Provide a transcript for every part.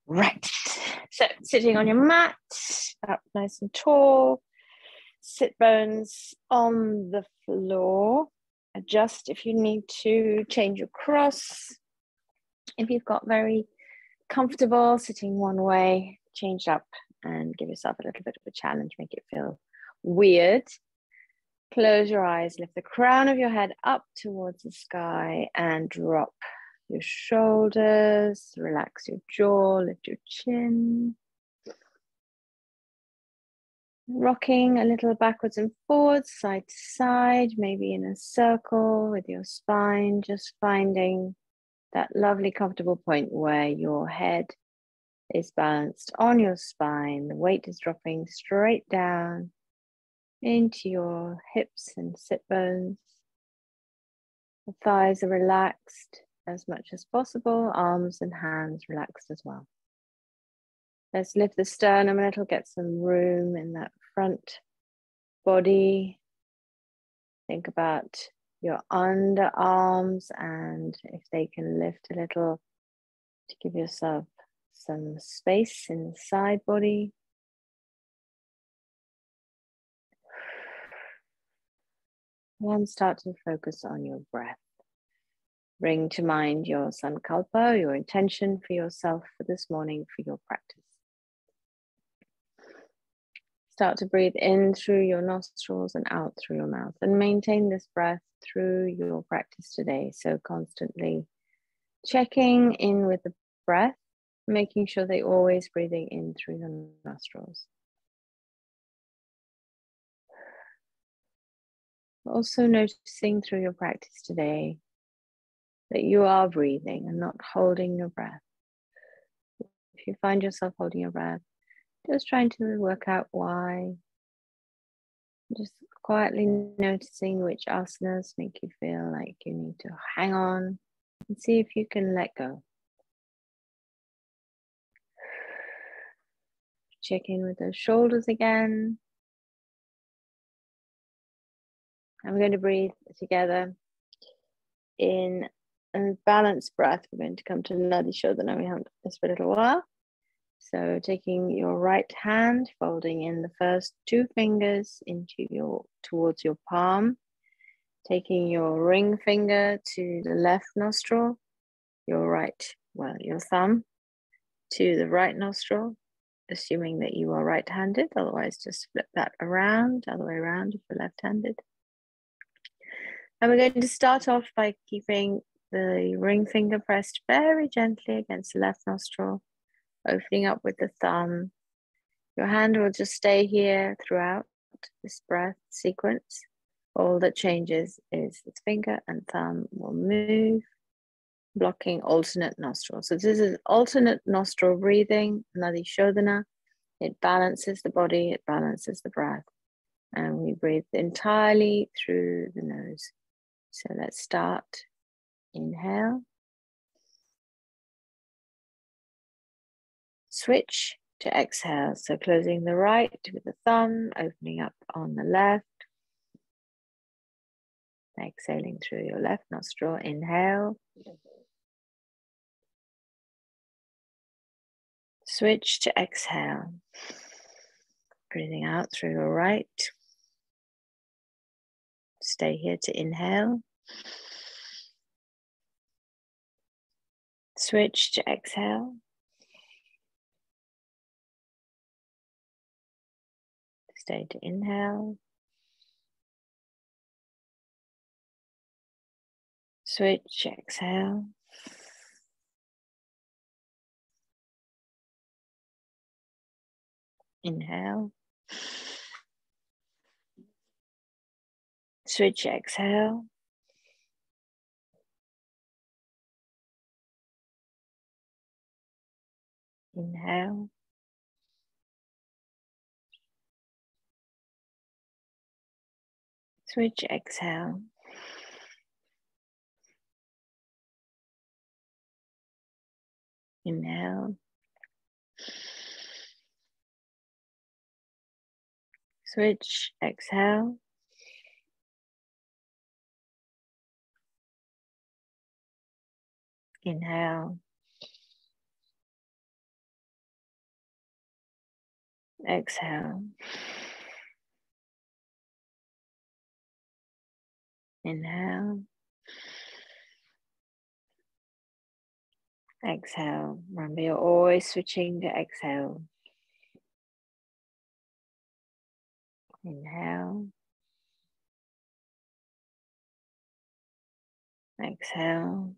Right. So sitting on your mat, up nice and tall, sit bones on the floor. Adjust if you need to, change your cross. If you've got very comfortable sitting one way, change up and give yourself a little bit of a challenge, make it feel weird. Close your eyes, lift the crown of your head up towards the sky and drop your shoulders, relax your jaw, lift your chin. Rocking a little backwards and forwards, side to side, maybe in a circle with your spine, just finding that lovely comfortable point where your head is balanced on your spine. The weight is dropping straight down into your hips and sit bones. The thighs are relaxed as much as possible, arms and hands relaxed as well. Let's lift the sternum a little, get some room in that front body. Think about your underarms and if they can lift a little to give yourself some space in the side body. And start to focus on your breath. Bring to mind your sankalpa, your intention for yourself for this morning for your practice. Start to breathe in through your nostrils and out through your mouth, and maintain this breath through your practice today. So constantly checking in with the breath, making sure they're always breathing in through the nostrils. Also noticing through your practice today that you are breathing and not holding your breath. If you find yourself holding your breath, just trying to work out why. Just quietly noticing which asanas make you feel like you need to hang on and see if you can let go. Check in with those shoulders again. And we're going to breathe together in a balanced breath. We're going to come to Nadi Shodhana. We haven't done this for a little while. So taking your right hand, folding in the first two fingers towards your palm, taking your ring finger to the left nostril, your thumb to the right nostril, assuming that you are right-handed, otherwise just flip that around, other way around if you're left-handed. And we're going to start off by keeping the ring finger pressed very gently against the left nostril, opening up with the thumb. Your hand will just stay here throughout this breath sequence. All that changes is the finger and thumb will move, blocking alternate nostrils. So this is alternate nostril breathing, Nadi Shodhana. It balances the body, it balances the breath. And we breathe entirely through the nose. So let's start. Inhale. Switch to exhale. So closing the right with the thumb, opening up on the left. Exhaling through your left nostril. Inhale. Switch to exhale. Breathing out through your right. Stay here to inhale. Switch to exhale. Stay to inhale. Switch, exhale. Inhale. Switch, exhale. Inhale. Switch, exhale. Inhale. Switch, exhale. Inhale. Exhale. Inhale. Exhale. Remember, you're always switching to exhale. Inhale. Exhale.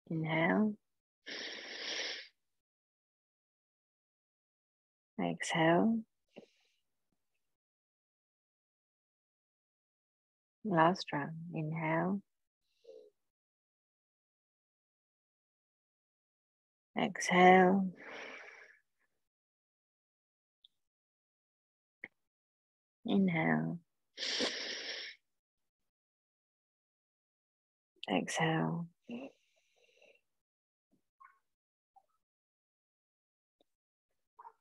Inhale. Exhale. Last round. Inhale. Exhale. Inhale. Exhale.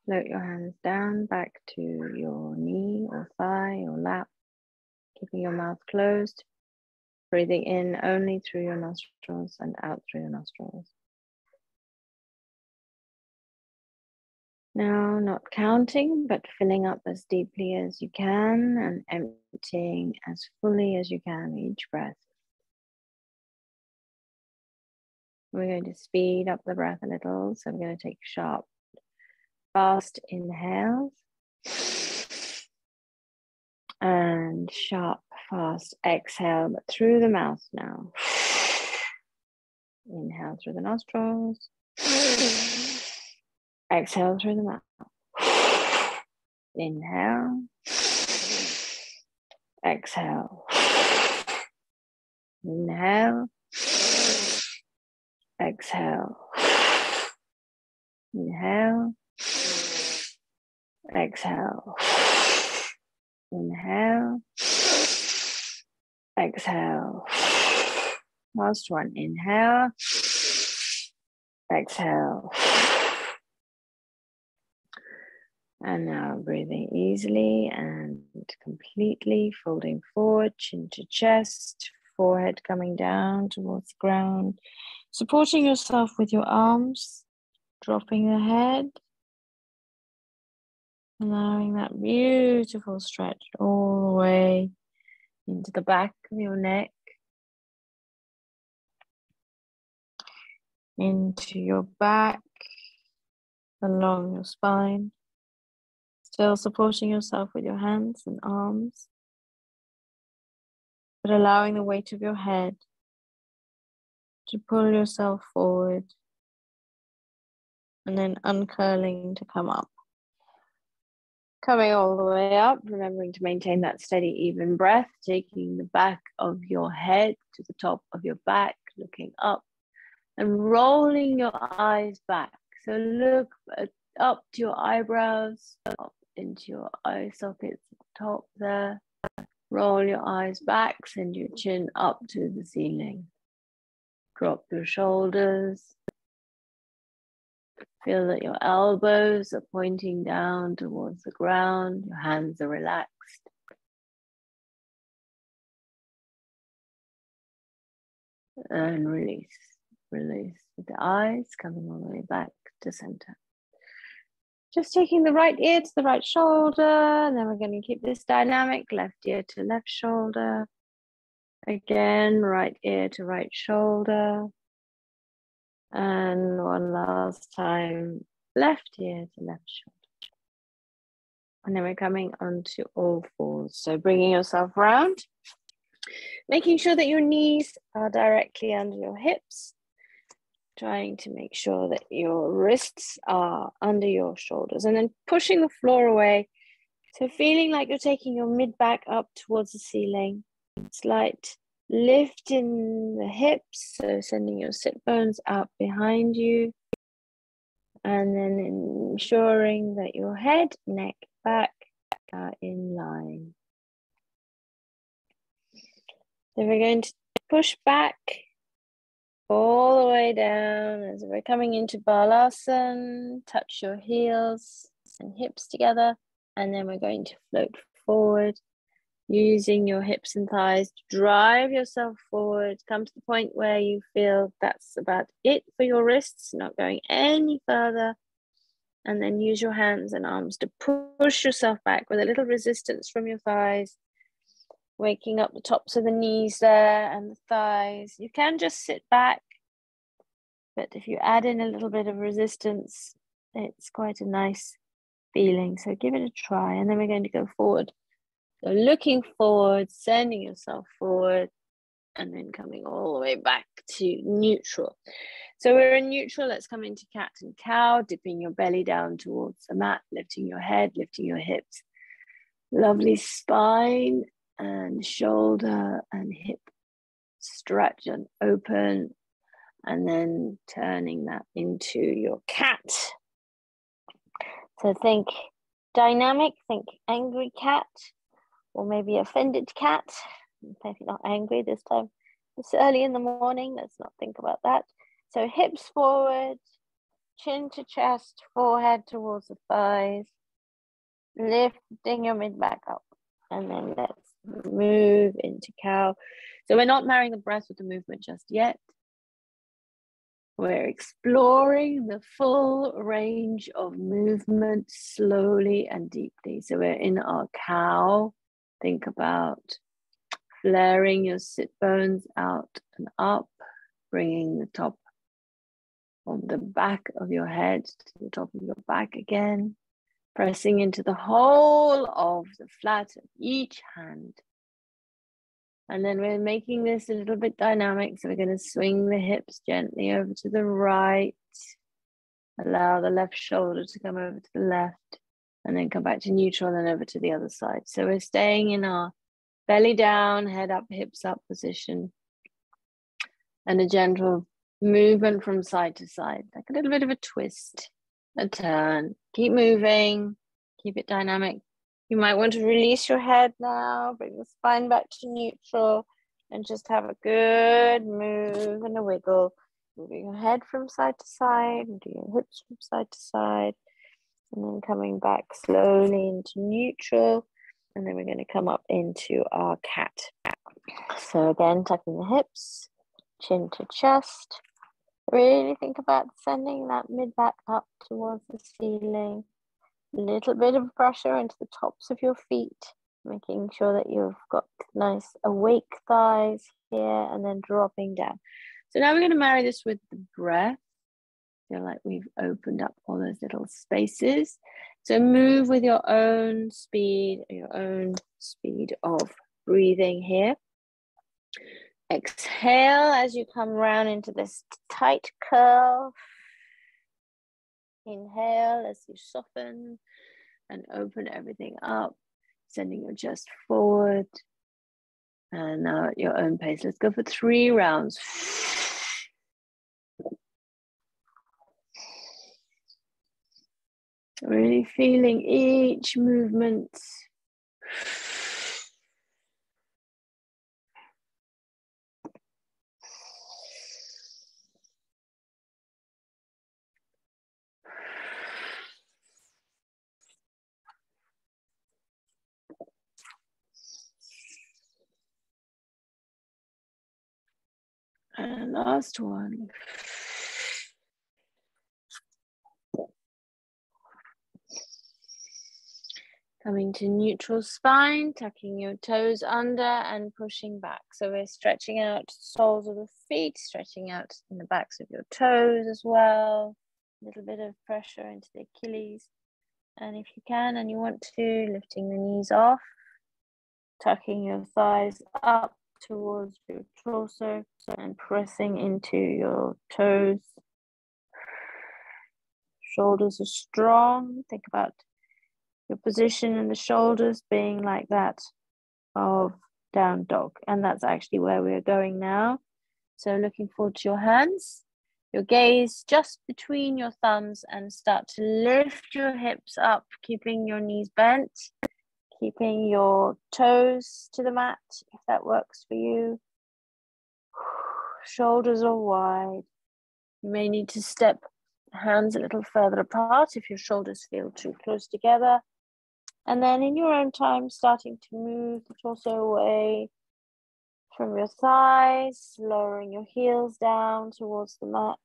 Float your hands down back to your knee or thigh or lap, keeping your mouth closed, breathing in only through your nostrils and out through your nostrils. Now, not counting, but filling up as deeply as you can and emptying as fully as you can each breath. We're going to speed up the breath a little, so we're going to take sharp, fast inhales and sharp, fast exhale, but through the mouth now. Inhale through the nostrils. Exhale through the mouth. Inhale. Exhale. Inhale. Exhale. Inhale. Exhale. Inhale. Exhale. Last one. Inhale. Exhale. And now breathing easily and completely, folding forward, chin to chest, forehead coming down towards the ground, supporting yourself with your arms, dropping the head, allowing that beautiful stretch all the way into the back of your neck, into your back, along your spine. Still supporting yourself with your hands and arms, but allowing the weight of your head to pull yourself forward and then uncurling to come up. Coming all the way up, remembering to maintain that steady, even breath, taking the back of your head to the top of your back, looking up and rolling your eyes back. So look up to your eyebrows, up into your eye sockets at the top there. Roll your eyes back, send your chin up to the ceiling. Drop your shoulders. Feel that your elbows are pointing down towards the ground. Your hands are relaxed. And release. Release with the eyes coming all the way back to center. Just taking the right ear to the right shoulder, and then we're going to keep this dynamic, left ear to left shoulder. Again, right ear to right shoulder. And one last time, left ear to left shoulder. And then we're coming onto all fours. So bringing yourself round, making sure that your knees are directly under your hips. Trying to make sure that your wrists are under your shoulders and then pushing the floor away. So feeling like you're taking your mid back up towards the ceiling. Slight lift in the hips, so sending your sit bones out behind you. And then ensuring that your head, neck, back are in line. So we're going to push back all the way down as we're coming into Balasana. Touch your heels and hips together, and then we're going to float forward Using your hips and thighs to drive yourself forward. Come to the point where you feel that's about it for your wrists, not going any further. And then use your hands and arms to push yourself back with a little resistance from your thighs, waking up the tops of the knees there and the thighs. You can just sit back, but if you add in a little bit of resistance, it's quite a nice feeling. So give it a try, and then we're going to go forward. So looking forward, sending yourself forward, and then coming all the way back to neutral. So we're in neutral. Let's come into cat and cow, dipping your belly down towards the mat, lifting your head, lifting your hips. Lovely spine and shoulder and hip stretch and open, and then turning that into your cat. So think dynamic, think angry cat, or maybe offended cat. Maybe not angry this time. It's early in the morning. Let's not think about that. So hips forward, chin to chest, forehead towards the thighs, lifting your mid back up. And then let's move into cow. So we're not marrying the breath with the movement just yet. We're exploring the full range of movement slowly and deeply. So we're in our cow. Think about flaring your sit bones out and up, bringing the top of the back of your head to the top of your back again, pressing into the whole of the flat of each hand. And then we're making this a little bit dynamic. So we're going to swing the hips gently over to the right. Allow the left shoulder to come over to the left. And then come back to neutral and then over to the other side. So we're staying in our belly down, head up, hips up position. And a gentle movement from side to side. Like a little bit of a twist, a turn. Keep moving. Keep it dynamic. You might want to release your head now, bring the spine back to neutral, and just have a good move and a wiggle. Moving your head from side to side, moving your hips from side to side, and then coming back slowly into neutral. And then we're going to come up into our cat. So again, tucking the hips, chin to chest. Really think about sending that mid back up towards the ceiling. A little bit of pressure into the tops of your feet, making sure that you've got nice awake thighs here, and then dropping down. So now we're going to marry this with the breath. Feel like we've opened up all those little spaces. So move with your own speed of breathing here. Exhale as you come round into this tight curl. Inhale as you soften and open everything up, sending your chest forward. And now at your own pace, let's go for 3 rounds. Really feeling each movement. And last one. Coming to neutral spine, tucking your toes under and pushing back. So we're stretching out soles of the feet, stretching out in the backs of your toes as well. A little bit of pressure into the Achilles. And if you can and you want to, lifting the knees off, tucking your thighs up towards your torso and pressing into your toes. Shoulders are strong. Think about your position in the shoulders being like that of down dog. And that's actually where we're going now. So looking forward to your hands. Your gaze just between your thumbs and start to lift your hips up, keeping your knees bent, keeping your toes to the mat, if that works for you. Shoulders are wide. You may need to step hands a little further apart if your shoulders feel too close together. And then in your own time, starting to move the torso away from your thighs, lowering your heels down towards the mat,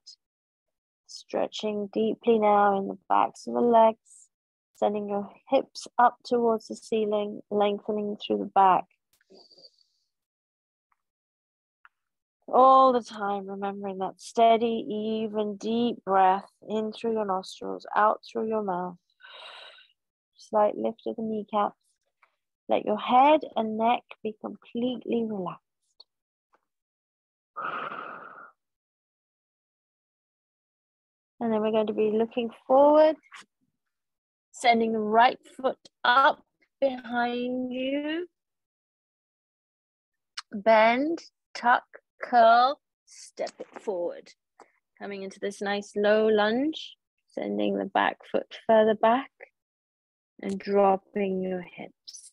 stretching deeply now in the backs of the legs, sending your hips up towards the ceiling, lengthening through the back. All the time, remembering that steady, even, deep breath in through your nostrils, out through your mouth. Slight lift of the kneecaps. Let your head and neck be completely relaxed. And then we're going to be looking forward, sending the right foot up behind you. Bend, tuck, curl, step it forward. Coming into this nice low lunge, sending the back foot further back and dropping your hips.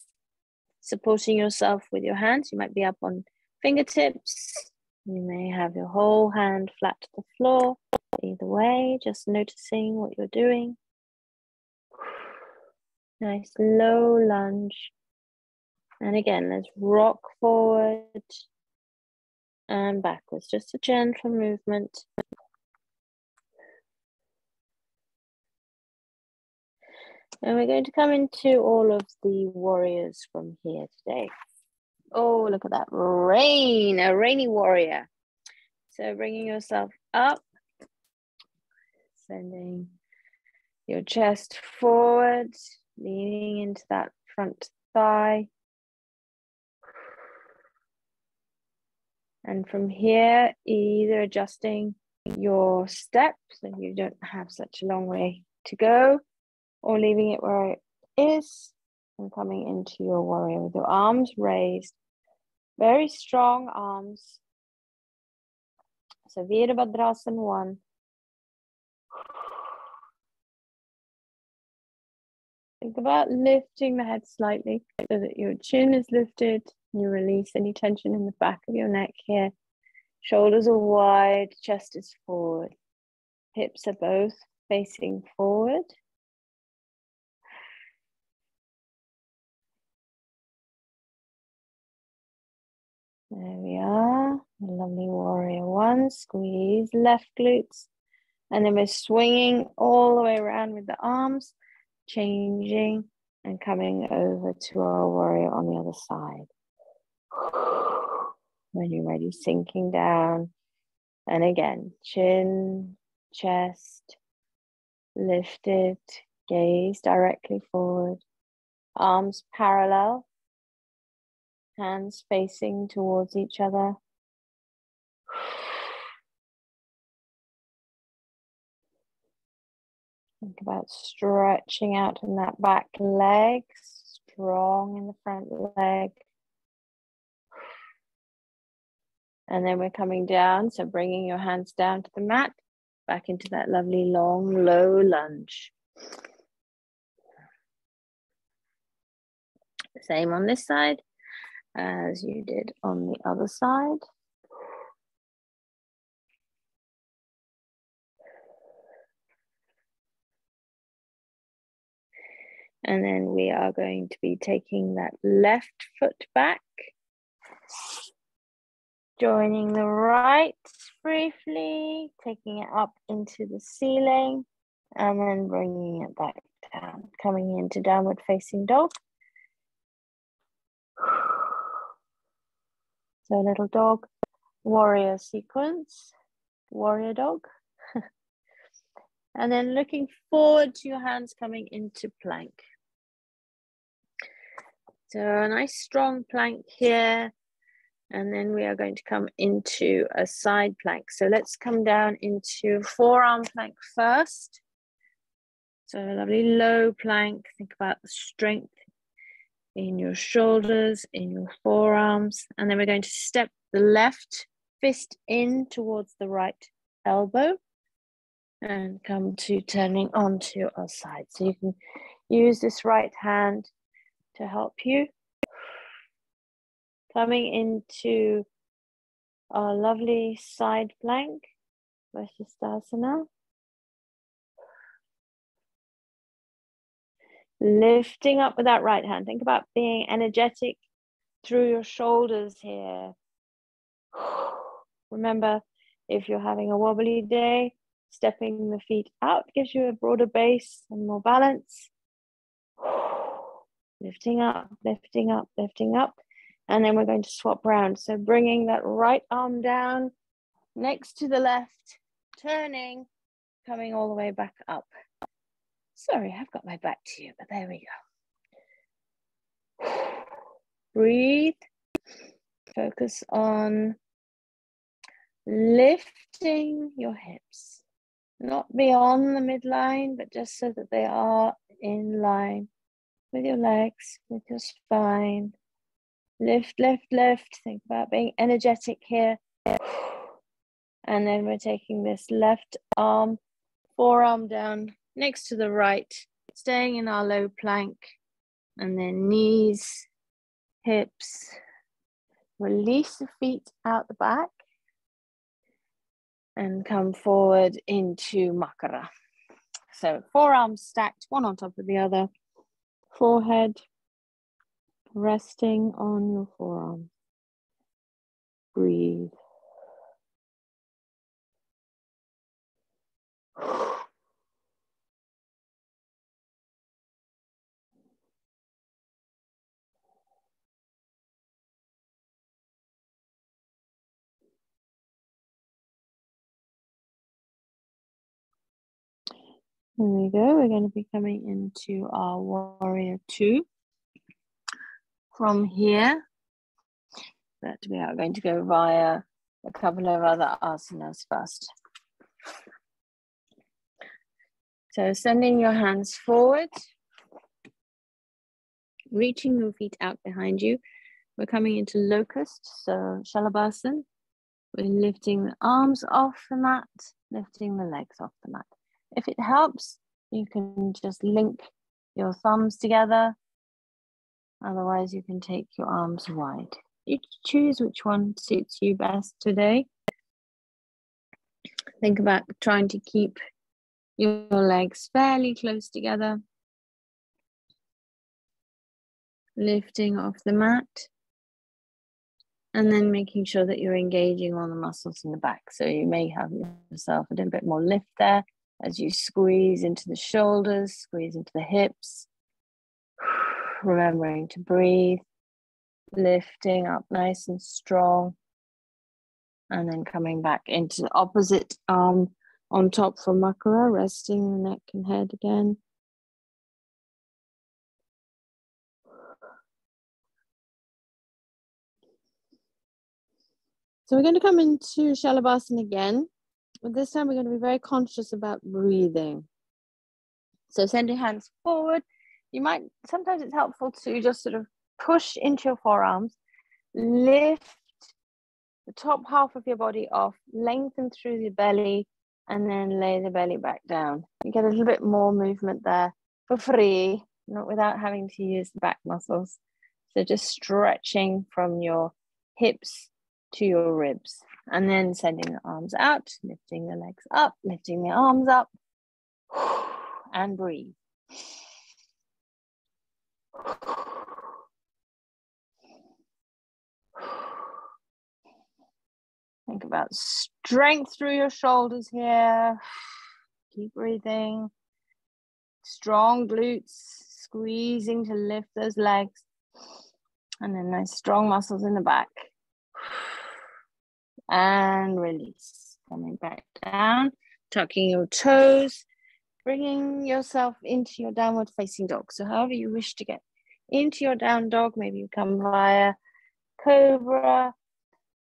Supporting yourself with your hands. You might be up on fingertips. You may have your whole hand flat to the floor. Either way, just noticing what you're doing. Nice low lunge. And again, let's rock forward and backwards. Just a gentle movement. And we're going to come into all of the warriors from here today. Oh, look at that rain, a rainy warrior. So bringing yourself up, sending your chest forward, leaning into that front thigh. And from here, either adjusting your step so you don't have such a long way to go, or leaving it where it is and coming into your warrior with your arms raised. Very strong arms. So Virabhadrasana 1. Think about lifting the head slightly so that your chin is lifted. You release any tension in the back of your neck here. Shoulders are wide, chest is forward. Hips are both facing forward. There we are. Lovely warrior 1. Squeeze left glutes. And then we're swinging all the way around with the arms, changing and coming over to our warrior on the other side. When you're ready, sinking down. And again, chin, chest, lifted, gaze directly forward. Arms parallel. Hands facing towards each other. Think about stretching out in that back leg, strong in the front leg. And then we're coming down, so bringing your hands down to the mat, back into that lovely long, low lunge. Same on this side as you did on the other side. And then we are going to be taking that left foot back, joining the right briefly, taking it up into the ceiling, and then bringing it back down, coming into downward facing dog. So little dog, warrior sequence, warrior dog. And then looking forward to your hands coming into plank. So a nice strong plank here. And then we are going to come into a side plank. So let's come down into forearm plank first. So a lovely low plank. Think about the strength in your shoulders, in your forearms. And then we're going to step the left fist in towards the right elbow and come to turning onto our side. So you can use this right hand to help you. Coming into our lovely side plank, Vashisthasana. Lifting up with that right hand. Think about being energetic through your shoulders here. Remember, if you're having a wobbly day, stepping the feet out gives you a broader base and more balance. Lifting up, lifting up, lifting up. And then we're going to swap around. So bringing that right arm down next to the left, turning, coming all the way back up. Sorry, I've got my back to you, but there we go. Breathe. Focus on lifting your hips, not beyond the midline, but just so that they are in line with your legs, with your spine. Lift, lift, lift. Think about being energetic here. And then we're taking this left arm, forearm down next to the right, staying in our low plank, and then knees, hips. Release the feet out the back and come forward into Makara. So forearms stacked, one on top of the other, forehead resting on your forearm. Breathe. There we go. We're going to be coming into our warrior 2. From here, that we are going to go via a couple of other asanas first. So sending your hands forward, reaching your feet out behind you. We're coming into locust, so Shalabhasan. We're lifting the arms off the mat, lifting the legs off the mat. If it helps, you can just link your thumbs together. Otherwise, you can take your arms wide. You choose which one suits you best today. Think about trying to keep your legs fairly close together. Lifting off the mat. And then making sure that you're engaging on the muscles in the back. So you may have yourself a little bit more lift there as you squeeze into the shoulders, squeeze into the hips. Remembering to breathe, lifting up nice and strong. And then coming back into the opposite arm on top for Makara, resting the neck and head again. So we're going to come into Shalabhasan again. But this time we're going to be very conscious about breathing. So send your hands forward. You might, sometimes it's helpful to just sort of push into your forearms, lift the top half of your body off, lengthen through the belly, and then lay the belly back down. You get a little bit more movement there for free, not without having to use the back muscles. So just stretching from your hips to your ribs, and then sending the arms out, lifting the legs up, lifting the arms up, and breathe. Think about strength through your shoulders here. Keep breathing. Strong glutes, squeezing to lift those legs. And then nice strong muscles in the back. And release. Coming back down, tucking your toes, bringing yourself into your downward facing dog. So however you wish to get into your down dog, maybe you come via cobra.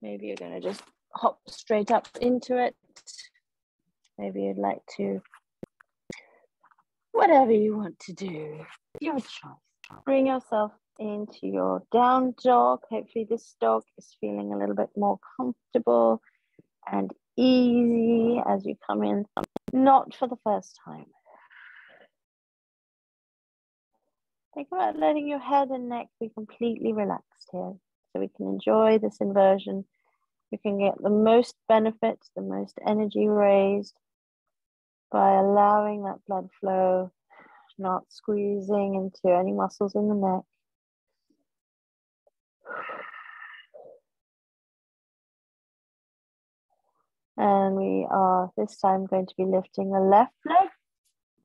Maybe you're going to just hop straight up into it. Maybe you'd like to, whatever you want to do, your choice. Bring yourself into your down dog. Hopefully this dog is feeling a little bit more comfortable and easy as you come in, not for the first time. Think about letting your head and neck be completely relaxed here so we can enjoy this inversion. We can get the most benefit, the most energy raised by allowing that blood flow not squeezing into any muscles in the neck. And we are this time going to be lifting the left leg.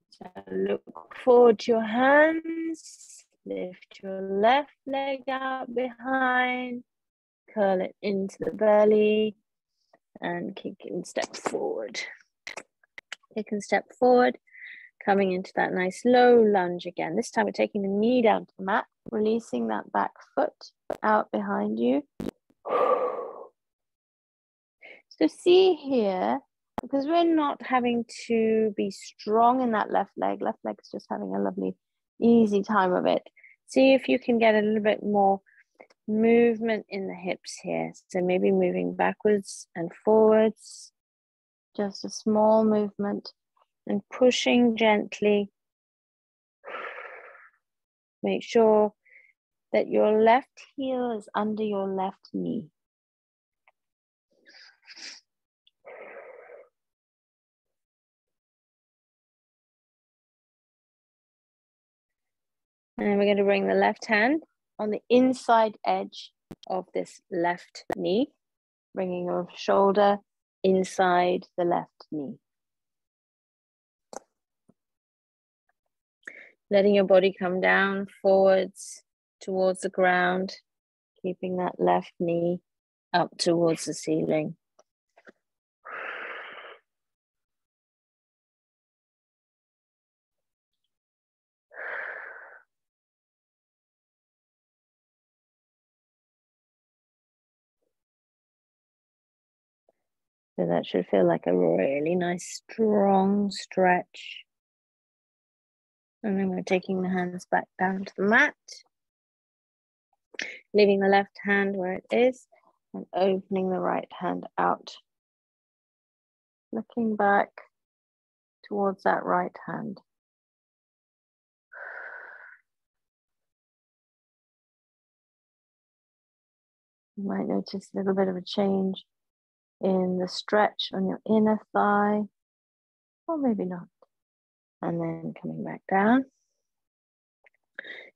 So look forward to your hands. Lift your left leg out behind. Curl it into the belly. And kick and step forward. Kick and step forward. Coming into that nice low lunge again. This time we're taking the knee down to the mat. Releasing that back foot out behind you. So see here, because we're not having to be strong in that left leg is just having a lovely, easy time of it. See if you can get a little bit more movement in the hips here. So maybe moving backwards and forwards, just a small movement, and pushing gently. Make sure that your left heel is under your left knee. And then we're going to bring the left hand on the inside edge of this left knee, bringing your shoulder inside the left knee. Letting your body come down forwards towards the ground, keeping that left knee up towards the ceiling. So that should feel like a really nice, strong stretch. And then we're taking the hands back down to the mat, leaving the left hand where it is and opening the right hand out. Looking back towards that right hand. You might notice a little bit of a change in the stretch on your inner thigh, or maybe not. And then coming back down,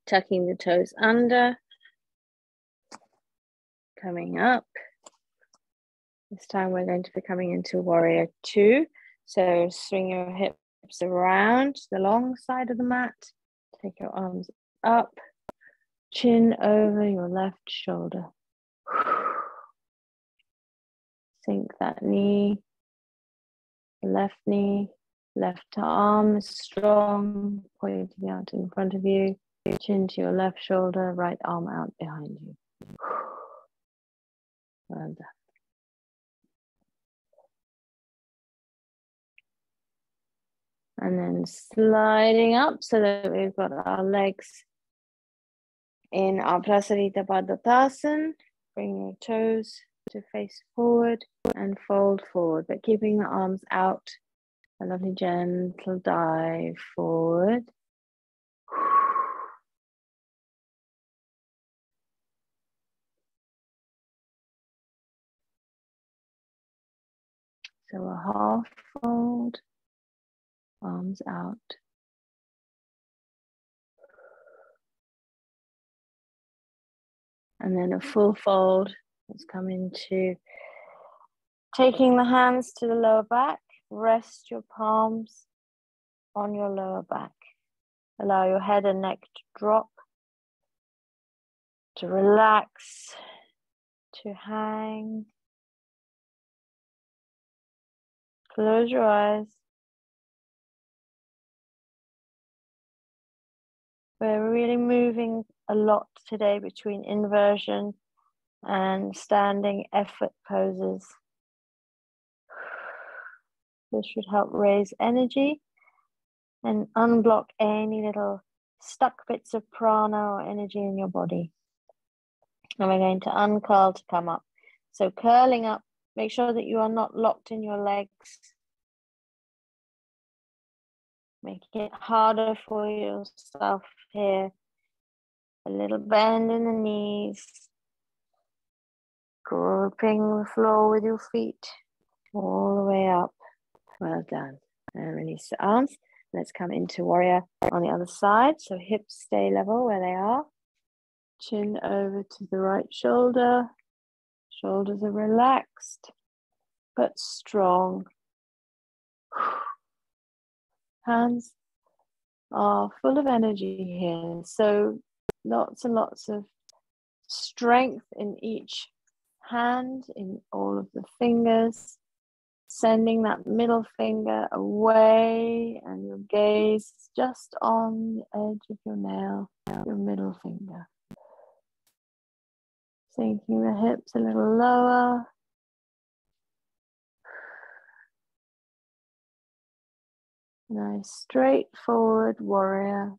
tucking the toes under, coming up. This time we're going to be coming into warrior two. So swing your hips around the long side of the mat. Take your arms up, chin over your left shoulder. Sink that knee, left arm is strong, pointing out in front of you, chin to your left shoulder, right arm out behind you. Well done. And then sliding up so that we've got our legs in our Prasarita Padottanasana. Bring your toes to face forward and fold forward, but keeping the arms out. A lovely gentle dive forward. So a half fold, arms out. And then a full fold. Let's come into taking the hands to the lower back. Rest your palms on your lower back. Allow your head and neck to drop, to relax, to hang. Close your eyes. We're really moving a lot today between inversion and standing effort poses. This should help raise energy and unblock any little stuck bits of prana or energy in your body. And we're going to uncurl to come up. So curling up, make sure that you are not locked in your legs. Making it harder for yourself here. A little bend in the knees. Gripping the floor with your feet all the way up. Well done. And release the arms. Let's come into warrior on the other side. So hips stay level where they are. Chin over to the right shoulder. Shoulders are relaxed, but strong. Hands are full of energy here. So lots and lots of strength in each hand, in all of the fingers. Sending that middle finger away and your gaze just on the edge of your nail, your middle finger. Sinking the hips a little lower. Nice straightforward warrior.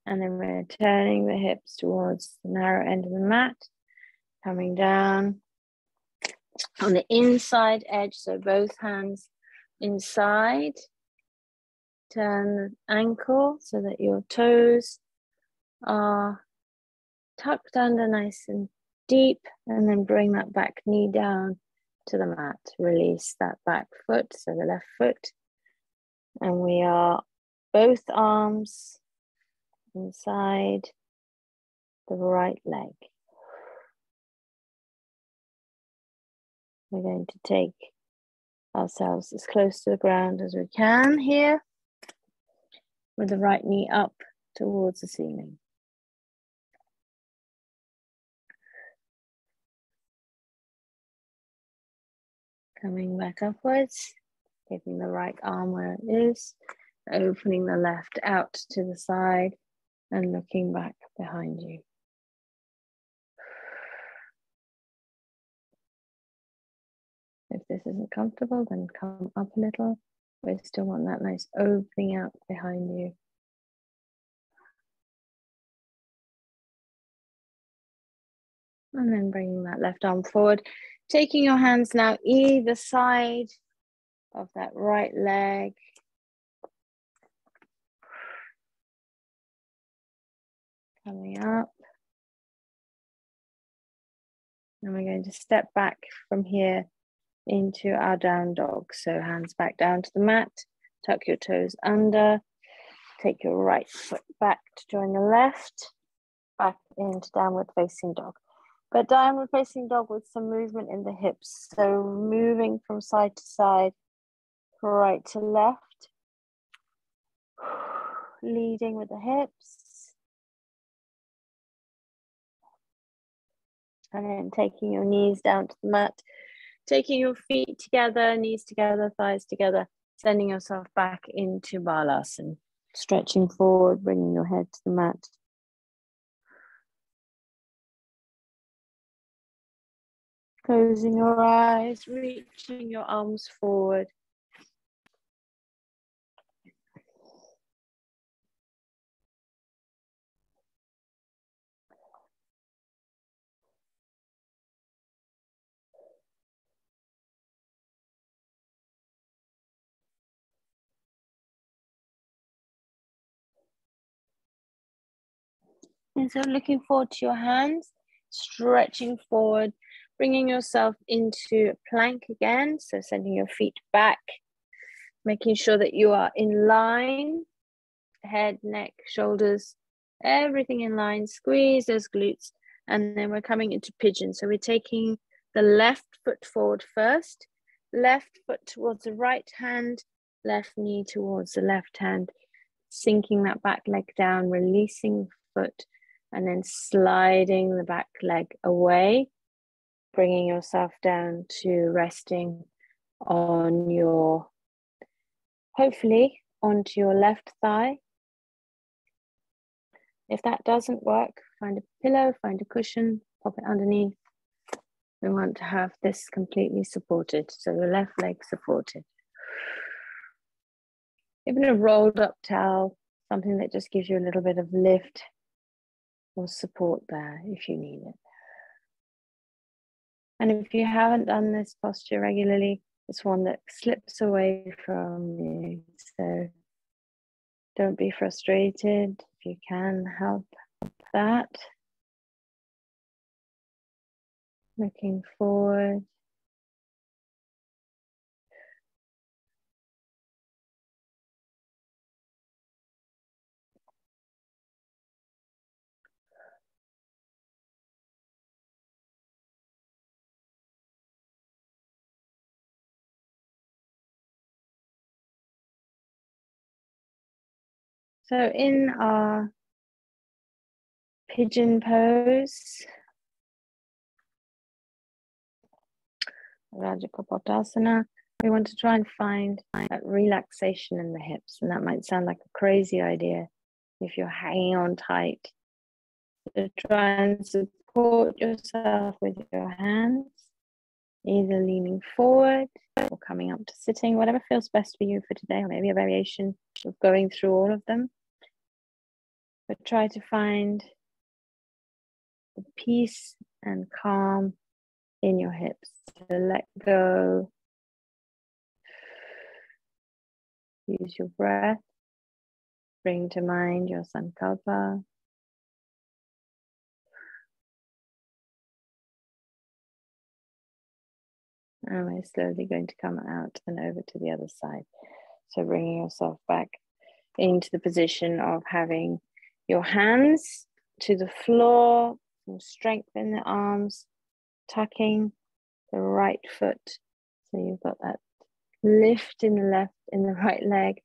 And then we're turning the hips towards the narrow end of the mat. Coming down on the inside edge, so both hands inside. Turn the ankle so that your toes are tucked under nice and deep, and then bring that back knee down to the mat. Release that back foot, so the left foot. And we are both arms inside the right leg. We're going to take ourselves as close to the ground as we can here, with the right knee up towards the ceiling. Coming back upwards, keeping the right arm where it is, opening the left out to the side and looking back behind you. If this isn't comfortable, then come up a little. We still want that nice opening out behind you. And then bringing that left arm forward, taking your hands now either side of that right leg. Coming up. And we're going to step back from here into our down dog. So hands back down to the mat, tuck your toes under, take your right foot back to join the left, back into downward facing dog. But downward facing dog with some movement in the hips. So moving from side to side, right to left, leading with the hips. And then taking your knees down to the mat, taking your feet together, knees together, thighs together, sending yourself back into Balasana. Stretching forward, bringing your head to the mat. Closing your eyes, reaching your arms forward. And so looking forward to your hands, stretching forward, bringing yourself into plank again. So sending your feet back, making sure that you are in line, head, neck, shoulders, everything in line. Squeeze those glutes. And then we're coming into pigeon. So we're taking the left foot forward first, left foot towards the right hand, left knee towards the left hand, sinking that back leg down, releasing the foot, and then sliding the back leg away, bringing yourself down to resting on your, hopefully, onto your left thigh. If that doesn't work, find a pillow, find a cushion, pop it underneath. We want to have this completely supported, so the left leg supported. Even a rolled up towel, something that just gives you a little bit of lift or support there if you need it. And if you haven't done this posture regularly, it's one that slips away from you. So don't be frustrated. If you can help that. Looking forward. So in our pigeon pose, Rajakapotasana, we want to try and find that relaxation in the hips. And that might sound like a crazy idea if you're hanging on tight. So try and support yourself with your hands, either leaning forward or coming up to sitting, whatever feels best for you for today, or maybe a variation of going through all of them. But try to find the peace and calm in your hips. So let go. Use your breath. Bring to mind your sankalpa. And we're slowly going to come out and over to the other side. So bringing yourself back into the position of having your hands to the floor, some strength in the arms, tucking the right foot. So you've got that lift in the right leg,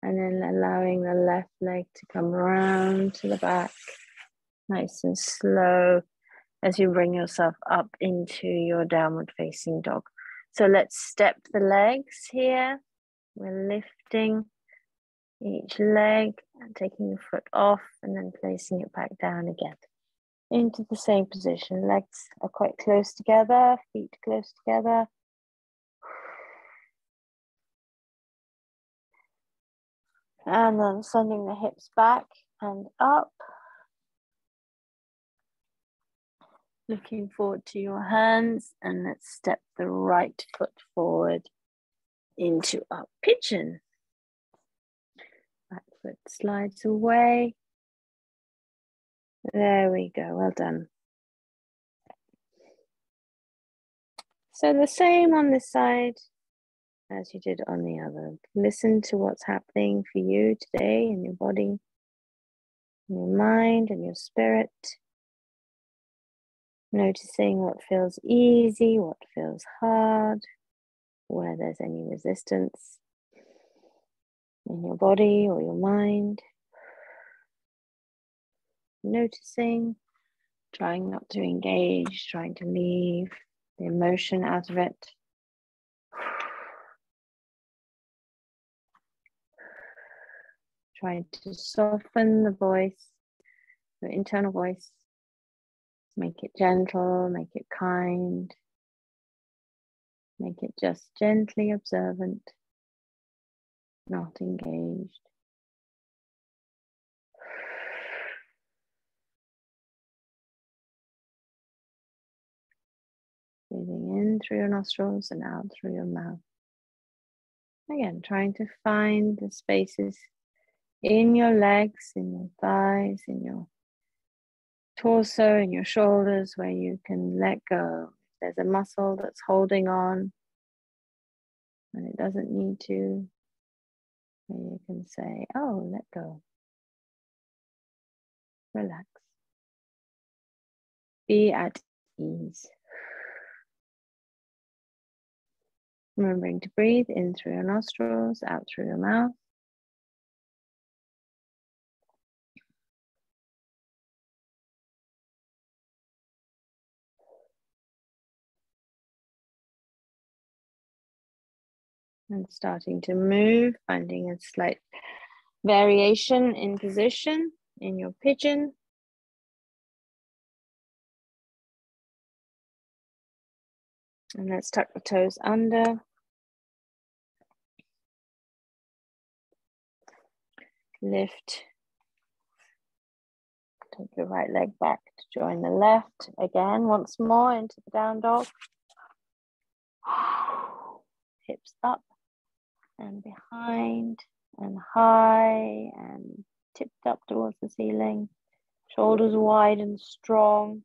and then allowing the left leg to come round to the back, nice and slow as you bring yourself up into your downward facing dog. So let's step the legs here. We're lifting each leg and taking the foot off and then placing it back down again into the same position. Legs are quite close together, feet close together. And then sending the hips back and up. Looking forward to your hands, and let's step the right foot forward into up pigeon. Back foot slides away. There we go, well done. So the same on this side as you did on the other. Listen to what's happening for you today in your body, in your mind and your spirit. Noticing what feels easy, what feels hard, where there's any resistance in your body or your mind. Noticing, trying not to engage, trying to leave the emotion out of it. Trying to soften the voice, the internal voice. Make it gentle, make it kind. Make it just gently observant, not engaged. Breathing in through your nostrils and out through your mouth. Again, trying to find the spaces in your legs, in your thighs, in your torso, in your shoulders, where you can let go. If there's a muscle that's holding on and it doesn't need to, then you can say, oh, let go. Relax. Be at ease. Remembering to breathe in through your nostrils, out through your mouth. And starting to move, finding a slight variation in position in your pigeon. And let's tuck the toes under. Lift. Take your right leg back to join the left. Again, once more into the down dog. Hips up and behind and high and tipped up towards the ceiling. Shoulders wide and strong.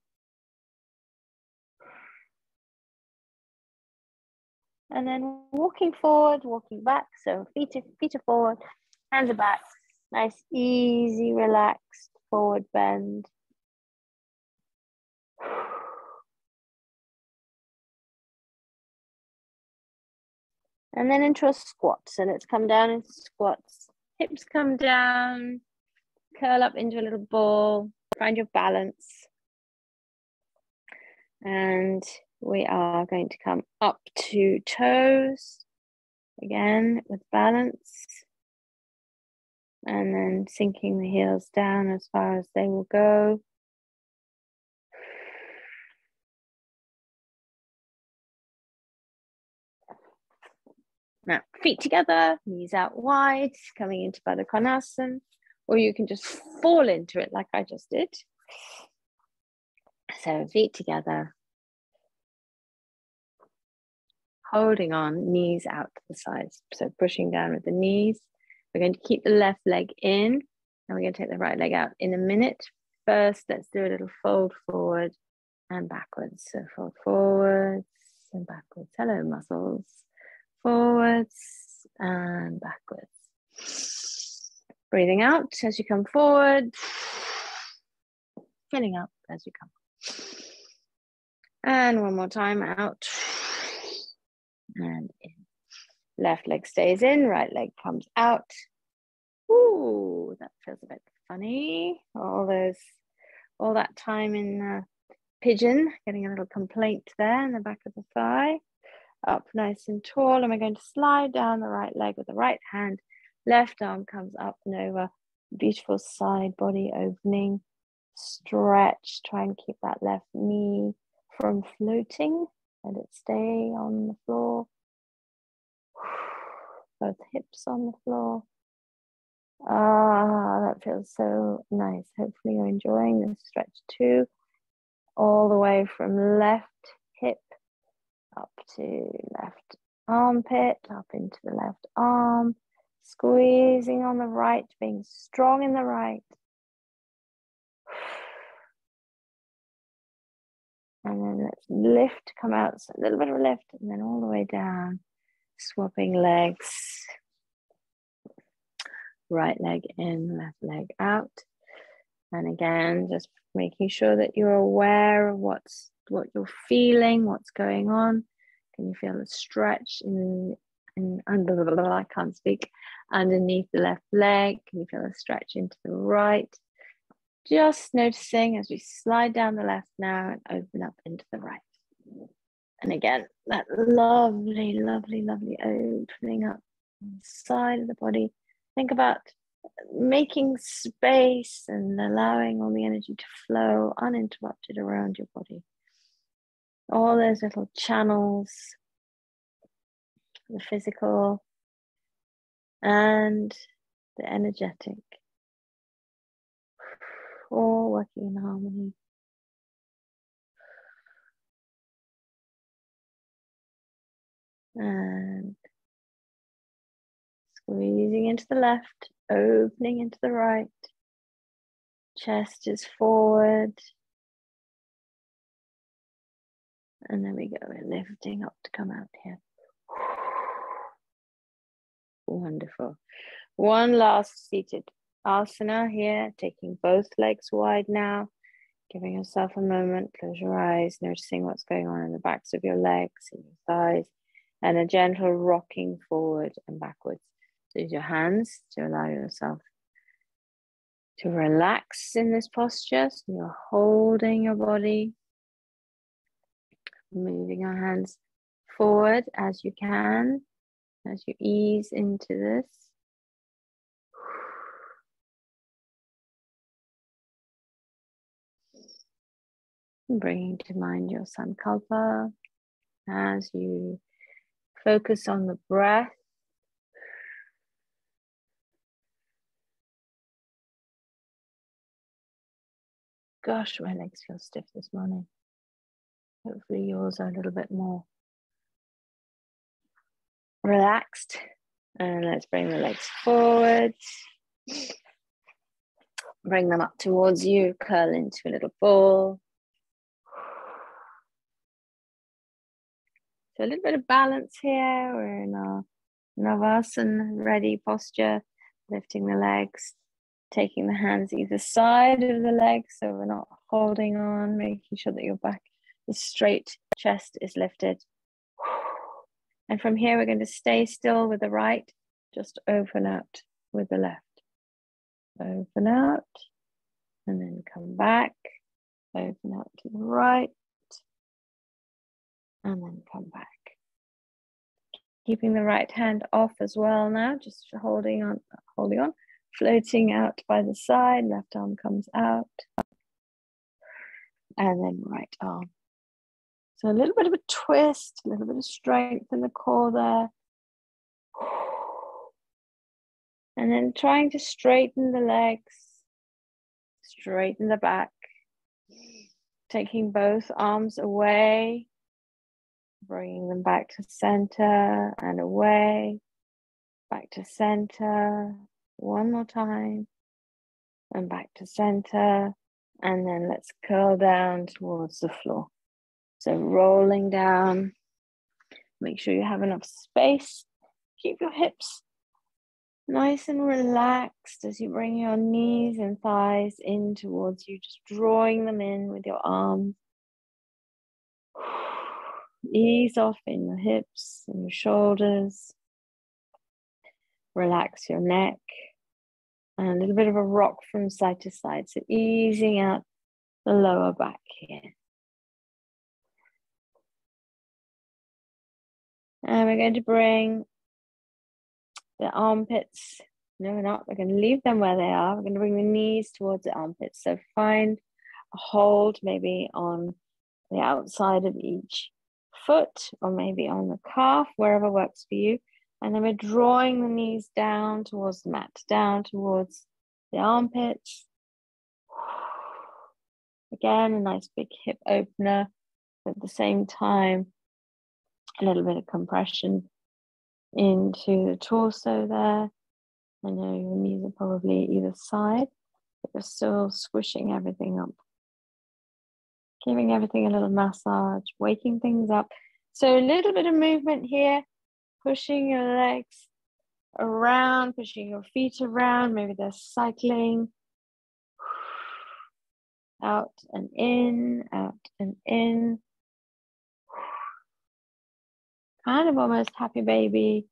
And then walking forward, walking back. So feet are forward, hands are back. Nice, easy, relaxed forward bend. And then into a squat. So let's come down into squats. Hips come down, curl up into a little ball, find your balance. And we are going to come up to toes, again with balance. And then sinking the heels down as far as they will go. Now, feet together, knees out wide, coming into Baddha Konasana, or you can just fall into it like I just did. So feet together, holding on, knees out to the sides. So pushing down with the knees. We're going to keep the left leg in, and we're going to take the right leg out in a minute. First, let's do a little fold forward and backwards. So fold forwards and backwards. Hello, muscles. Forwards and backwards. Breathing out as you come forward. Filling up as you come. And one more time, out. And in. Left leg stays in, right leg comes out. Ooh, that feels a bit funny. All that time in pigeon, getting a little complaint there in the back of the thigh. Up nice and tall, and we're going to slide down the right leg with the right hand. Left arm comes up and over. Beautiful side body opening. Stretch. Try and keep that left knee from floating. Let it stay on the floor. Both hips on the floor. Ah, that feels so nice. Hopefully you're enjoying this stretch too. All the way from left hip up to left armpit, up into the left arm, squeezing on the right, being strong in the right. And then let's lift, come out, so a little bit of a lift, and then all the way down, swapping legs. Right leg in, left leg out. And again, just making sure that you're aware of what you're feeling, what's going on. Can you feel the stretch I can't speak, underneath the left leg? Can you feel the stretch into the right? Just noticing as we slide down the left now and open up into the right. And again, that lovely, lovely, lovely opening up the side of the body. Think about making space and allowing all the energy to flow uninterrupted around your body. All those little channels, the physical and the energetic, all working in harmony. And squeezing into the left, opening into the right. Chest is forward. And then we go, we're lifting up to come out here. Wonderful. One last seated asana here, taking both legs wide now. Giving yourself a moment, close your eyes, noticing what's going on in the backs of your legs and your thighs, and a gentle rocking forward and backwards. So use your hands to allow yourself to relax in this posture. So you're holding your body, moving your hands forward as you can, as you ease into this. Bringing to mind your sankalpa as you focus on the breath. Gosh, my legs feel stiff this morning. Hopefully yours are a little bit more relaxed. And let's bring the legs forward. Bring them up towards you, curl into a little ball. So a little bit of balance here. We're in our Navasana ready posture, lifting the legs, taking the hands either side of the legs so we're not holding on, making sure that your back is straight, chest is lifted. And from here, we're going to stay still with the right, just open out with the left. Open out and then come back. Open out to the right and then come back. Keeping the right hand off as well now, just holding on, floating out by the side, left arm comes out. And then right arm. So a little bit of a twist, a little bit of strength in the core there. And then trying to straighten the legs, straighten the back. Taking both arms away, bringing them back to center and away, back to center. One more time, and back to center. And then let's curl down towards the floor. So rolling down, make sure you have enough space. Keep your hips nice and relaxed as you bring your knees and thighs in towards you, just drawing them in with your arms. Ease off in your hips and your shoulders. Relax your neck. And a little bit of a rock from side to side. So easing out the lower back here. And we're going to bring the armpits. No, we're not. We're going to leave them where they are. We're going to bring the knees towards the armpits. So find a hold maybe on the outside of each foot or maybe on the calf, wherever works for you. And then we're drawing the knees down towards the mat, down towards the armpits. Again, a nice big hip opener. At the same time, a little bit of compression into the torso there. I know your knees are probably either side, but you're still squishing everything up. Giving everything a little massage, waking things up. So a little bit of movement here, pushing your legs around, pushing your feet around. Maybe they're cycling. Out and in, out and in. Kind of almost happy baby.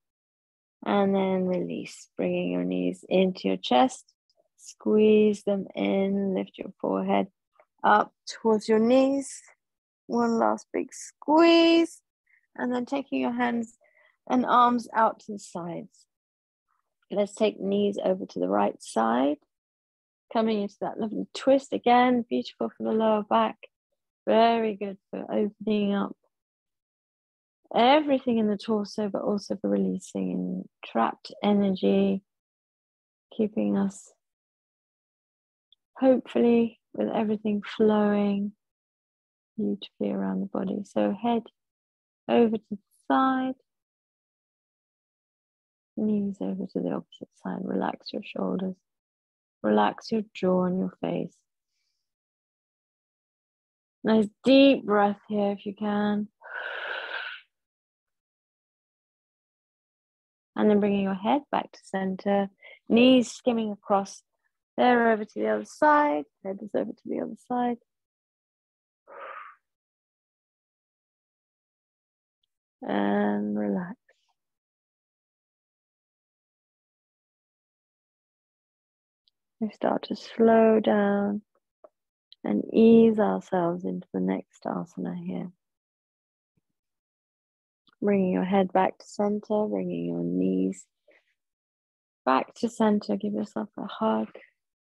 And then release, bringing your knees into your chest. Squeeze them in, lift your forehead up towards your knees. One last big squeeze. And then taking your hands and arms out to the sides. Let's take knees over to the right side. Coming into that lovely twist again. Beautiful for the lower back. Very good for opening up everything in the torso, but also for releasing trapped energy. Keeping us, hopefully, with everything flowing beautifully around the body. So head over to the side. Knees over to the opposite side. Relax your shoulders. Relax your jaw and your face. Nice deep breath here if you can. And then bringing your head back to center. Knees skimming across. There over to the other side. Head is over to the other side. And relax. We start to slow down and ease ourselves into the next asana here. Bringing your head back to center, bringing your knees back to center. Give yourself a hug.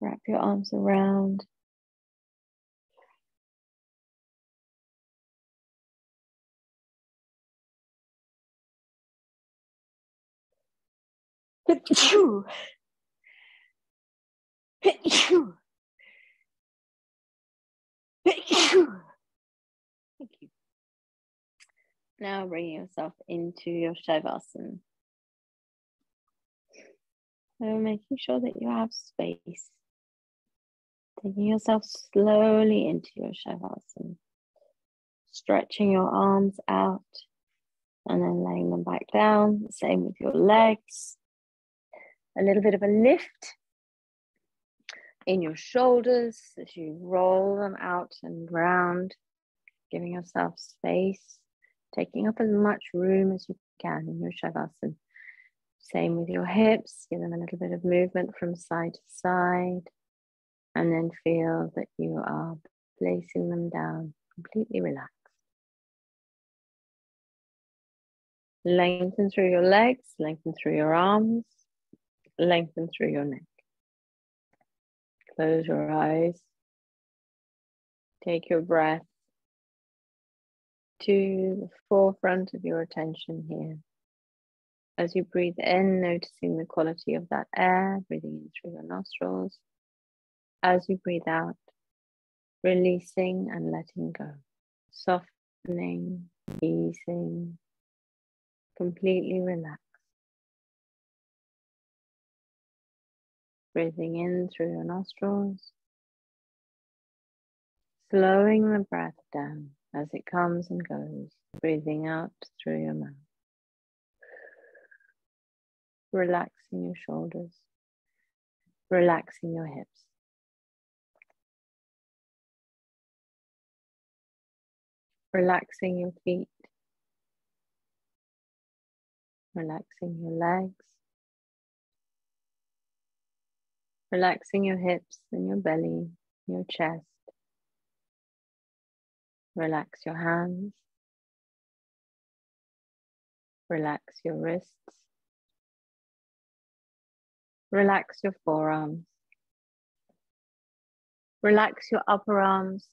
Wrap your arms around. Thank you. Now bringing yourself into your Shavasana. So making sure that you have space. Taking yourself slowly into your Shavasana. Stretching your arms out and then laying them back down. Same with your legs. A little bit of a lift in your shoulders as you roll them out and round, giving yourself space, taking up as much room as you can in your Shavasana. Same with your hips, give them a little bit of movement from side to side, and then feel that you are placing them down, completely relaxed. Lengthen through your legs, lengthen through your arms, lengthen through your neck. Close your eyes. Take your breath to the forefront of your attention here. As you breathe in, noticing the quality of that air, breathing in through your nostrils. As you breathe out, releasing and letting go. Softening, easing, completely relaxed. Breathing in through your nostrils. Slowing the breath down as it comes and goes. Breathing out through your mouth. Relaxing your shoulders. Relaxing your hips. Relaxing your feet. Relaxing your legs. Relaxing your hips and your belly, your chest. Relax your hands. Relax your wrists. Relax your forearms. Relax your upper arms.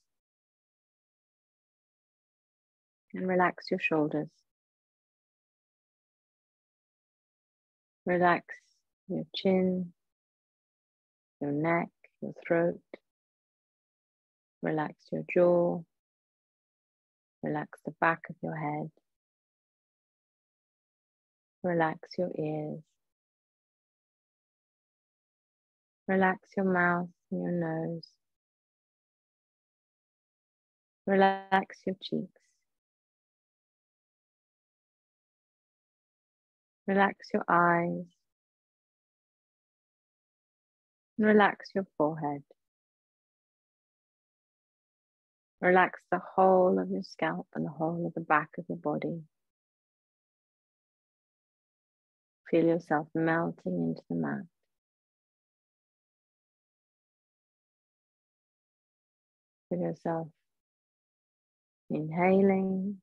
And relax your shoulders. Relax your chin, your neck, your throat. Relax your jaw. Relax the back of your head. Relax your ears. Relax your mouth and your nose. Relax your cheeks. Relax your eyes. And relax your forehead. Relax the whole of your scalp and the whole of the back of your body. Feel yourself melting into the mat. Feel yourself inhaling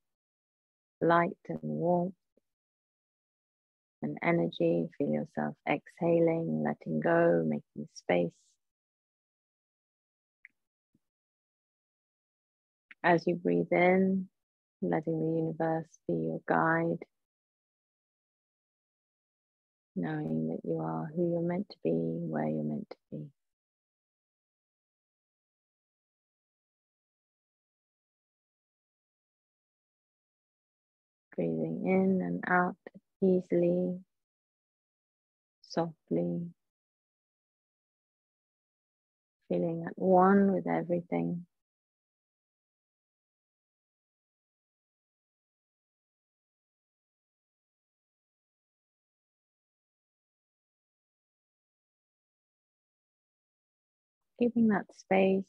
light and warmth and energy. Feel yourself exhaling, letting go, making space. As you breathe in, letting the universe be your guide, knowing that you are who you're meant to be, where you're meant to be. Breathing in and out easily, softly, feeling at one with everything. Keeping that space,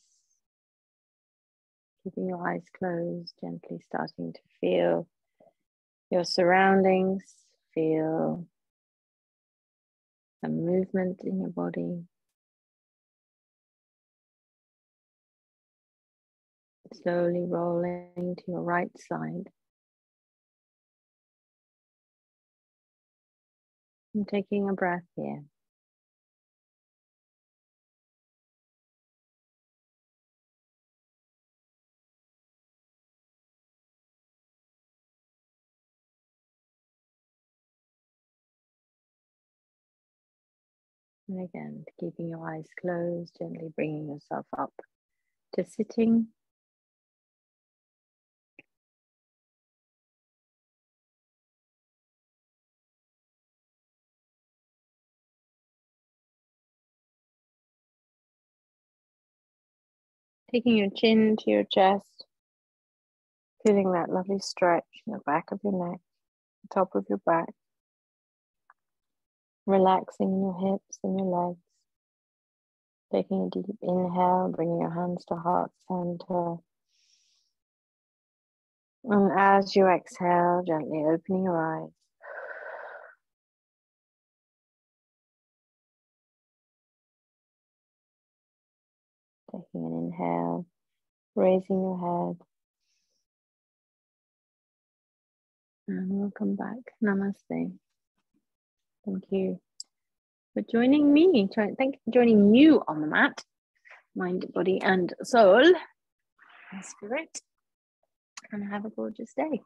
keeping your eyes closed, gently starting to feel your surroundings, feel some movement in your body. Slowly rolling to your right side. And taking a breath here. And again, keeping your eyes closed, gently bringing yourself up to sitting. Taking your chin to your chest, feeling that lovely stretch in the back of your neck, the top of your back, relaxing in your hips and your legs. Taking a deep inhale, bringing your hands to heart center. And as you exhale, gently opening your eyes. taking an inhale, raising your head. And we'll come back. Namaste. Thank you for joining me. Thank you for joining you on the mat. Mind, body, and soul, and spirit. And have a gorgeous day.